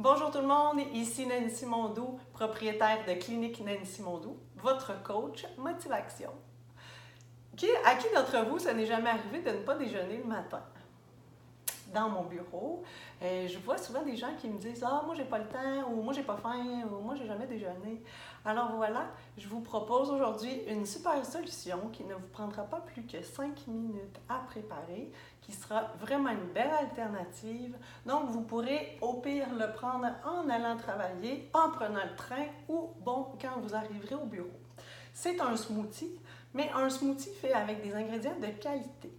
Bonjour tout le monde, ici Nancy Mondou, propriétaire de Clinique Nancy Mondou, votre coach motivation. À qui d'entre vous, ça n'est jamais arrivé de ne pas déjeuner le matin? Dans mon bureau, je vois souvent des gens qui me disent « Ah, moi j'ai pas le temps » ou « Moi j'ai pas faim » ou « Moi j'ai jamais déjeuné ». Alors voilà, je vous propose aujourd'hui une super solution qui ne vous prendra pas plus que 5 minutes à préparer, qui sera vraiment une belle alternative. Donc vous pourrez au pire le prendre en allant travailler, en prenant le train ou bon, quand vous arriverez au bureau. C'est un smoothie, mais un smoothie fait avec des ingrédients de qualité.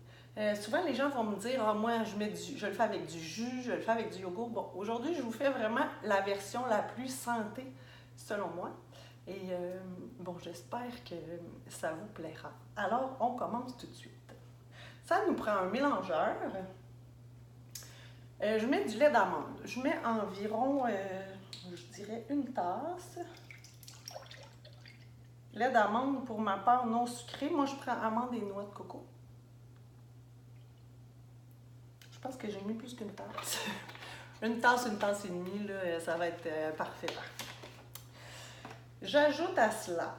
Souvent, les gens vont me dire « Ah, moi, je le fais avec du jus, je le fais avec du yogourt. » Bon, aujourd'hui, je vous fais vraiment la version la plus santé, selon moi. Et bon, j'espère que ça vous plaira. Alors, on commence tout de suite. Ça nous prend un mélangeur. Je mets du lait d'amande. Je mets environ, je dirais, une tasse. Lait d'amande, pour ma part, non sucré. Moi, je prends amande et noix de coco. Je pense que j'ai mis plus qu'une tasse. une tasse et demie, là, ça va être parfait. J'ajoute à cela,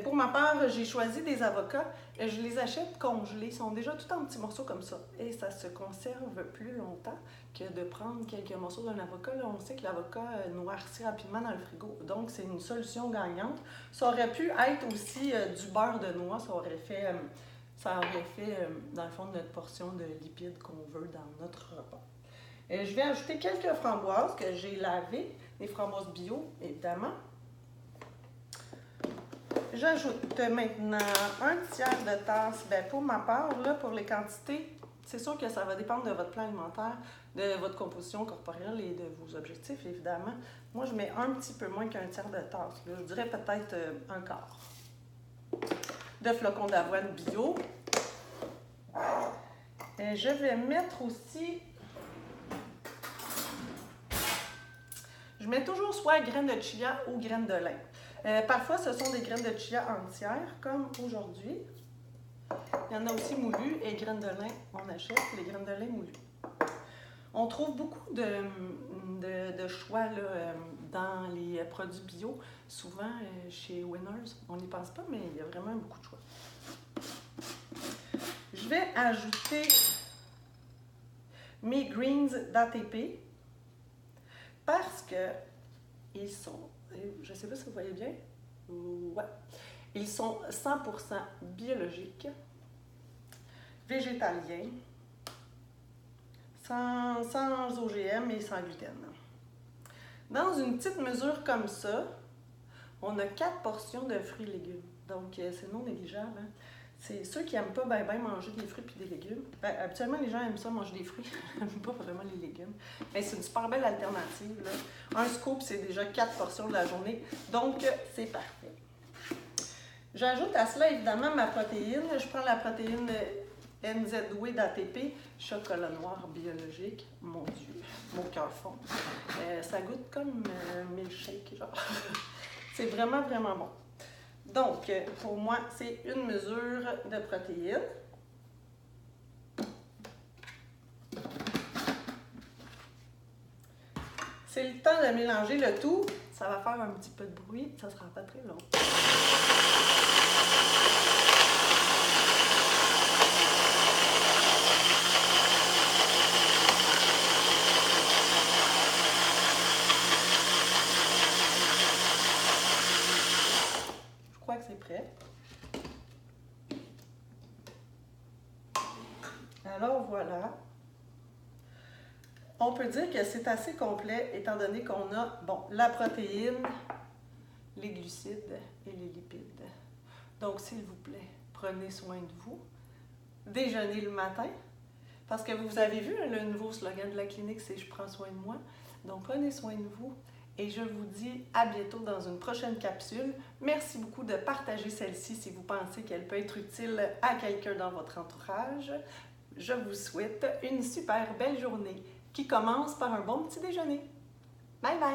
pour ma part, j'ai choisi des avocats. Je les achète congelés. Ils sont déjà tout en petits morceaux comme ça. Et ça se conserve plus longtemps que de prendre quelques morceaux d'un avocat. Là, on sait que l'avocat noircit rapidement dans le frigo. Donc, c'est une solution gagnante. Ça aurait pu être aussi du beurre de noix. Ça aurait fait, dans le fond, notre portion de lipides qu'on veut dans notre repas. Je vais ajouter quelques framboises que j'ai lavées. Des framboises bio, évidemment. J'ajoute maintenant un tiers de tasse. Bien, pour ma part, là, pour les quantités, c'est sûr que ça va dépendre de votre plan alimentaire, de votre composition corporelle et de vos objectifs, évidemment. Moi, je mets un petit peu moins qu'un tiers de tasse. Là. Je dirais peut-être un quart. De flocons d'avoine bio. Je vais mettre aussi... Je mets toujours soit graines de chia ou graines de lin. Parfois, ce sont des graines de chia entières, comme aujourd'hui. Il y en a aussi moulues et graines de lin, on achète les graines de lin moulues. On trouve beaucoup de choix là, dans les produits bio, souvent chez Winners. On n'y pense pas, mais il y a vraiment beaucoup de choix. Je vais ajouter mes greens d'ATP parce que ils sont, je ne sais pas si vous voyez bien, ouais, ils sont 100% biologiques, végétaliens, sans OGM et sans gluten. Dans une petite mesure comme ça, on a 4 portions de fruits et légumes. Donc, c'est non négligeable. Hein? C'est ceux qui n'aiment pas ben manger des fruits et des légumes. Ben, habituellement, les gens aiment ça manger des fruits, ils n'aiment pas vraiment les légumes. Mais c'est une super belle alternative. Là. Un scoop, c'est déjà 4 portions de la journée. Donc, c'est parfait. J'ajoute à cela, évidemment, ma protéine. Je prends la protéine NZW d'ATP, chocolat noir biologique. Mon Dieu, mon cœur fond. Ça goûte comme milkshake, genre. C'est vraiment, vraiment bon. Donc, pour moi, c'est une mesure de protéines. C'est le temps de mélanger le tout. Ça va faire un petit peu de bruit, ça ne sera pas très long. Je crois que c'est prêt. Alors voilà. On peut dire que c'est assez complet étant donné qu'on a la protéine, les glucides et les lipides. Donc, s'il vous plaît, prenez soin de vous. Déjeunez le matin. Parce que vous avez vu, le nouveau slogan de la clinique, c'est « Je prends soin de moi ». Donc, prenez soin de vous. Et je vous dis à bientôt dans une prochaine capsule. Merci beaucoup de partager celle-ci si vous pensez qu'elle peut être utile à quelqu'un dans votre entourage. Je vous souhaite une super belle journée qui commence par un bon petit déjeuner. Bye bye!